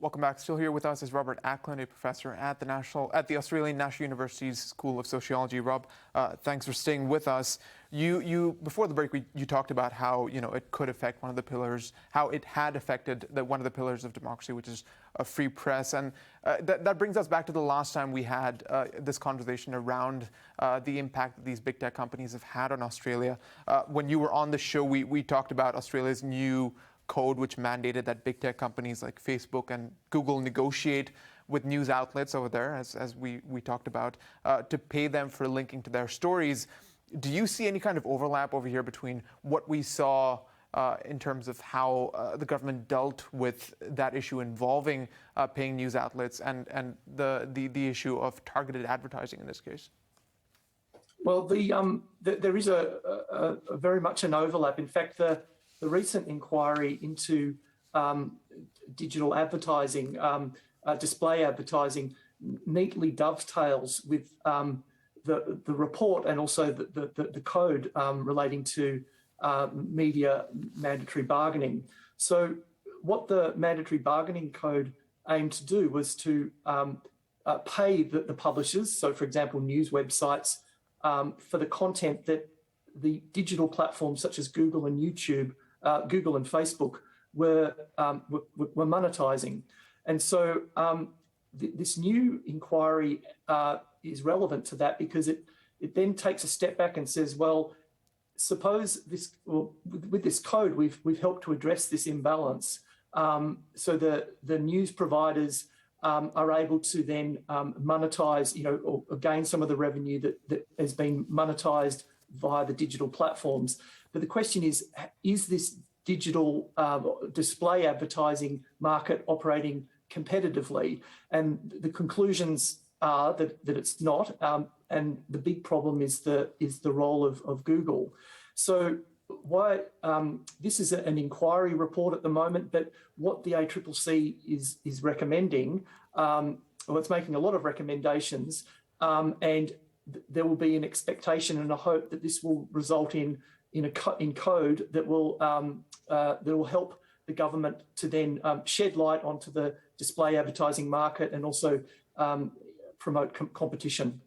Welcome back. Still here with us is Robert Acland, a professor at the Australian National University's School of Sociology. Rob, thanks for staying with us. You before the break, you talked about how it could affect one of the pillars, how it had affected one of the pillars of democracy, which is a free press, and that brings us back to the last time we had this conversation around the impact that these big tech companies have had on Australia. When you were on the show, we talked about Australia's new code, which mandated that big tech companies like Facebook and Google negotiate with news outlets over there, as we talked about, to pay them for linking to their stories. Do you see any kind of overlap over here between what we saw in terms of how the government dealt with that issue involving paying news outlets and the issue of targeted advertising in this case? Well, there is a very much an overlap. In fact, the recent inquiry into digital advertising, display advertising, neatly dovetails with the report and also the code relating to media mandatory bargaining. So what the mandatory bargaining code aimed to do was to pay the publishers, so for example, news websites, for the content that the digital platforms such as Google and YouTube, Google and Facebook were monetizing. And so this new inquiry is relevant to that because it then takes a step back and says, well, suppose with this code, we've helped to address this imbalance. So the news providers are able to then monetize, or gain some of the revenue that has been monetized via the digital platforms. But the question is this digital display advertising market operating competitively? And the conclusions are that it's not. And the big problem is the role of Google. So why this is an inquiry report at the moment, but what the ACCC is recommending, it's making a lot of recommendations, and there will be an expectation and a hope that this will result in code that will help the government to then shed light onto the display advertising market and also promote competition.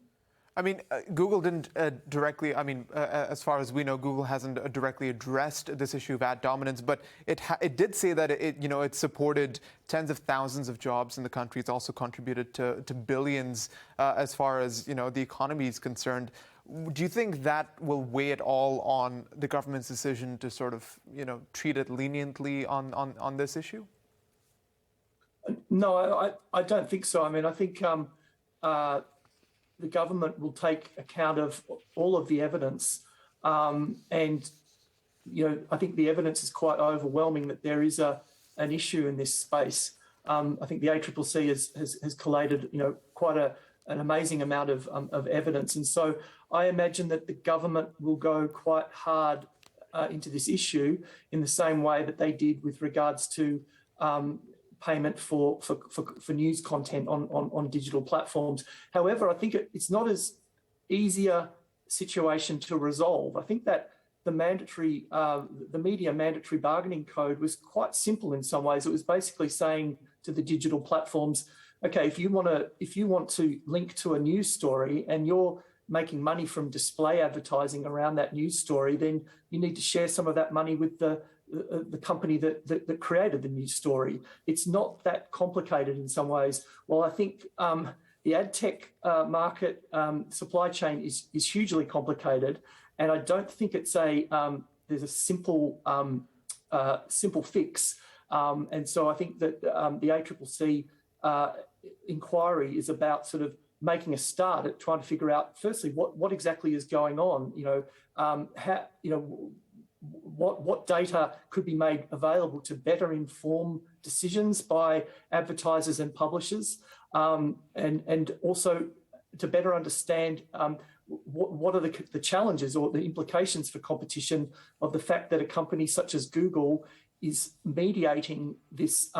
I mean, Google didn't directly, as far as we know, Google hasn't directly addressed this issue of ad dominance, but it did say that it supported tens of thousands of jobs in the country. It's also contributed to billions as far as, the economy is concerned. Do you think that will weigh at all on the government's decision to sort of, treat it leniently on this issue? No, I don't think so. I mean, I think the government will take account of all of the evidence. And, I think the evidence is quite overwhelming that there is an issue in this space. I think the ACCC has collated, quite an amazing amount of evidence. And so I imagine that the government will go quite hard into this issue in the same way that they did with regards to payment for news content on digital platforms. However, I think it's not as easy a situation to resolve. I think that the media mandatory bargaining code was quite simple in some ways. It was basically saying to the digital platforms, okay, if you want to link to a news story and you're making money from display advertising around that news story, then you need to share some of that money with the company that created the news story. It's not that complicated in some ways. Well, I think the ad tech market supply chain is hugely complicated, and I don't think it's there's a simple fix. And so I think that the ACCC inquiry is about sort of making a start at trying to figure out, firstly, what exactly is going on. What data could be made available to better inform decisions by advertisers and publishers, and also to better understand what are the challenges or the implications for competition of the fact that a company such as Google is mediating this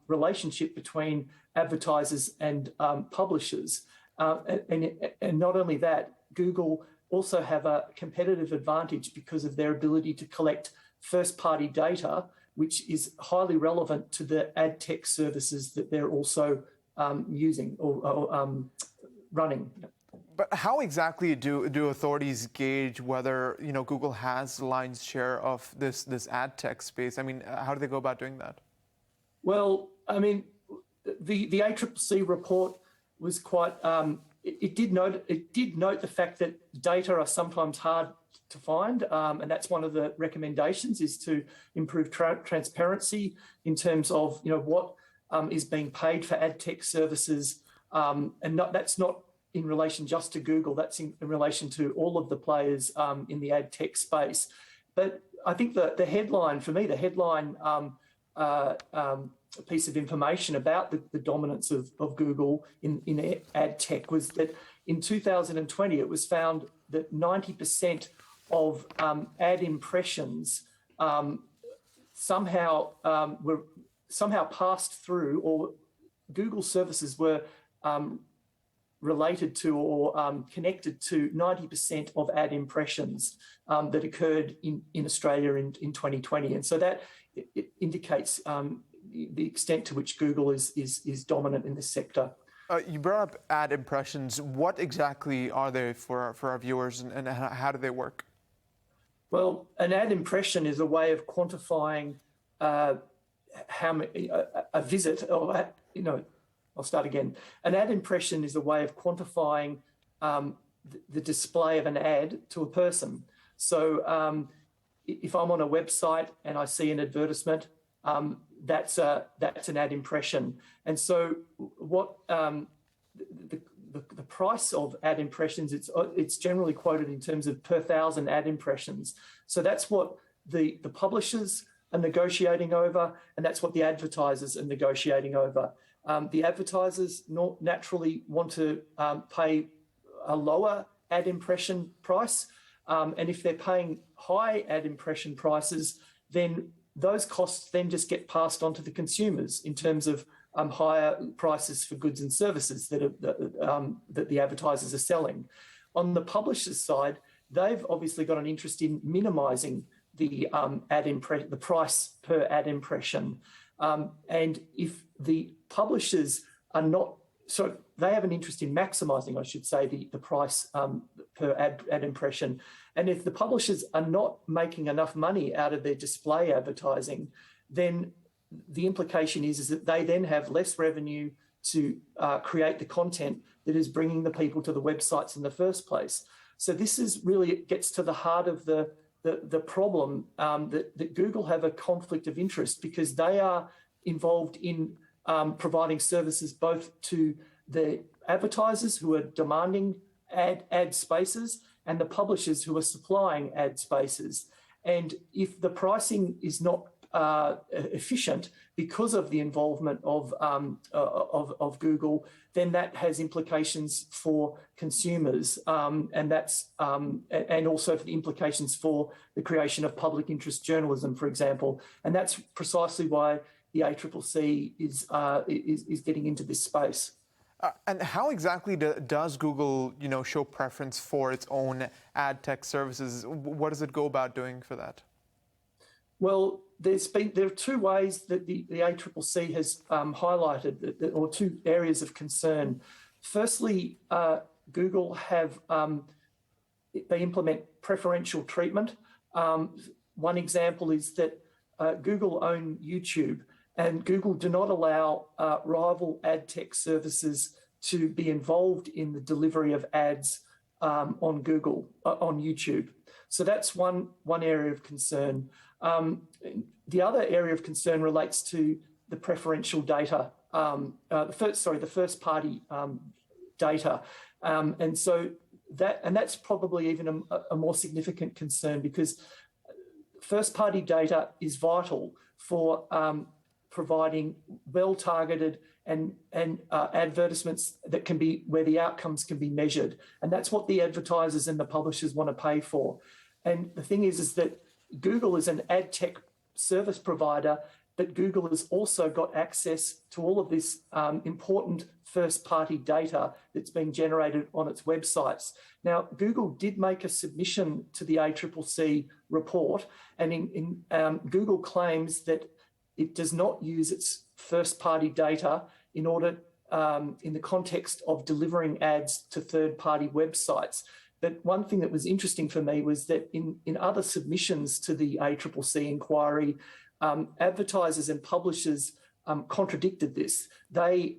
relationship between advertisers and publishers. And not only that, Google also have a competitive advantage because of their ability to collect first-party data which is highly relevant to the ad tech services that they're also using or running. But how exactly do authorities gauge whether Google has the lion's share of this ad tech space? I mean, how do they go about doing that? Well, I mean, the ACCC report was quite. It did note the fact that data are sometimes hard to find, and that's one of the recommendations is to improve transparency in terms of what is being paid for ad tech services, and that's not in relation just to Google. That's in relation to all of the players in the ad tech space. But I think the headline for me, the headline piece of information about the dominance of Google in ad tech was that in 2020 it was found that 90% of ad impressions somehow passed through, or Google services were related to or connected to 90% of ad impressions that occurred in Australia in 2020. And so that it indicates the extent to which Google is dominant in this sector. You brought up ad impressions. What exactly are they for our viewers, and how do they work? Well, an ad impression is a way of quantifying how many, a visit, or I'll start again. An ad impression is a way of quantifying the display of an ad to a person. So if I'm on a website and I see an advertisement, that's an ad impression. And so what the price of ad impressions, it's generally quoted in terms of per 1,000 ad impressions. So that's what the publishers are negotiating over, and that's what the advertisers are negotiating over. The advertisers naturally want to pay a lower ad impression price, and if they're paying high ad impression prices, then those costs then just get passed on to the consumers in terms of higher prices for goods and services that the advertisers are selling. On the publisher's side, they've obviously got an interest in minimising the the price per ad impression, and if the publishers are not, so they have an interest in maximising, I should say, the price per ad impression. And if the publishers are not making enough money out of their display advertising, then the implication is that they then have less revenue to create the content that is bringing the people to the websites in the first place. So this is really, it gets to the heart of the problem that Google have a conflict of interest, because they are involved in providing services both to the advertisers who are demanding ad spaces and the publishers who are supplying ad spaces. And if the pricing is not efficient because of the involvement of Google, then that has implications for consumers, and also for the implications for the creation of public interest journalism, for example. And that's precisely why the ACCC is getting into this space. And how exactly does Google, show preference for its own ad tech services? What does it go about doing for that? Well, there are two ways that the ACCC has highlighted, or two areas of concern. Firstly, Google they implement preferential treatment. One example is that Google own YouTube, and Google do not allow rival ad tech services to be involved in the delivery of ads on YouTube. So that's one area of concern. The other area of concern relates to the preferential data, the first party data, and so that's probably even a more significant concern, because first party data is vital for providing well-targeted and advertisements that can be where the outcomes can be measured, and that's what the advertisers and the publishers want to pay for. And the thing is that Google is an ad tech service provider but Google has also got access to all of this important first-party data that's being generated on its websites. Now, Google did make a submission to the ACCC report, and Google claims that it does not use its first-party data in order, in the context of delivering ads to third-party websites. But one thing that was interesting for me was that in other submissions to the ACCC inquiry, advertisers and publishers contradicted this. They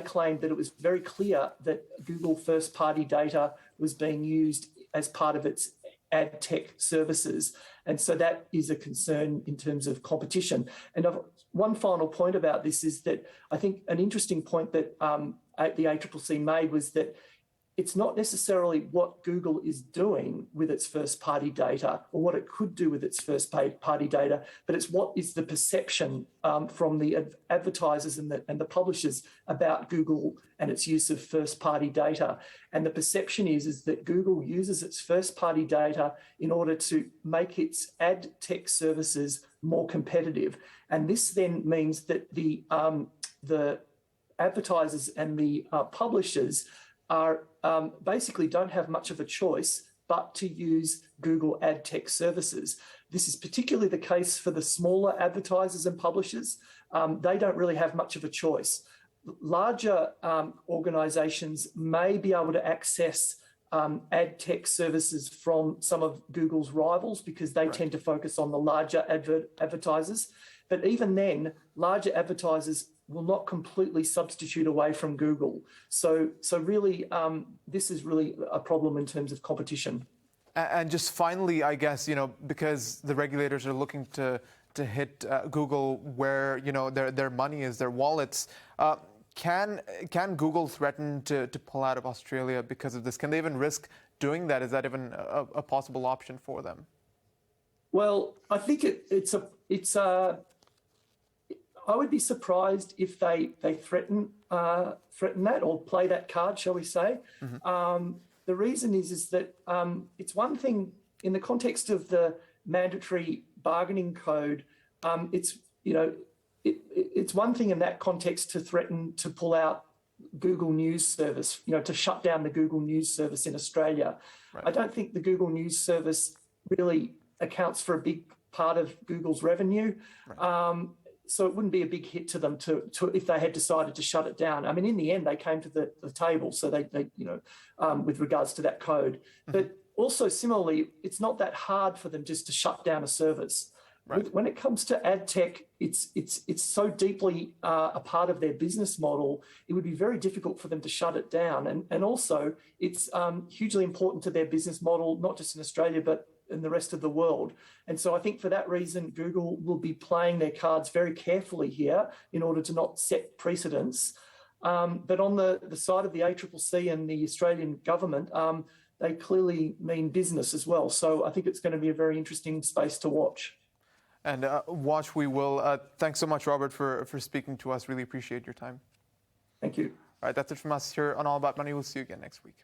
claimed that it was very clear that Google first-party data was being used as part of its ad tech services. And so that is a concern in terms of competition. And one final point about this is that I think an interesting point that the ACCC made was that it's not necessarily what Google is doing with its first-party data or what it could do with its first-party data, but it's what is the perception from the advertisers and the publishers about Google and its use of first-party data. And the perception is that Google uses its first-party data in order to make its ad tech services more competitive. And this then means that the advertisers and the publishers are basically don't have much of a choice but to use Google ad tech services. This is particularly the case for the smaller advertisers and publishers. They don't really have much of a choice. Larger organizations may be able to access ad tech services from some of Google's rivals because they tend to focus on the larger advertisers. But even then, larger advertisers will not completely substitute away from Google. So really, this is really a problem in terms of competition. And just finally, I guess, because the regulators are looking to hit Google where, their money is, their wallets, can Google threaten to pull out of Australia because of this? Can they even risk doing that? Is that even a possible option for them? Well, I think I would be surprised if they threaten that or play that card, shall we say. Mm-hmm. The reason is that it's one thing in the context of the mandatory bargaining code. It's one thing in that context to threaten to pull out Google News service, to shut down the Google News service in Australia. Right. I don't think the Google News service really accounts for a big part of Google's revenue. Right. So it wouldn't be a big hit to them to if they had decided to shut it down. I mean, in the end, they came to the table. So they with regards to that code. Mm-hmm. But also similarly, it's not that hard for them just to shut down a service. Right. When it comes to ad tech, it's so deeply a part of their business model. It would be very difficult for them to shut it down. And also, it's hugely important to their business model, not just in Australia, but in the rest of the world. And so I think for that reason, Google will be playing their cards very carefully here in order to not set precedents. But on the side of the ACCC and the Australian government, they clearly mean business as well. So I think it's going to be a very interesting space to watch. And watch we will. Thanks so much, Robert, for speaking to us. Really appreciate your time. Thank you. All right, that's it from us here on All About Money. We'll see you again next week.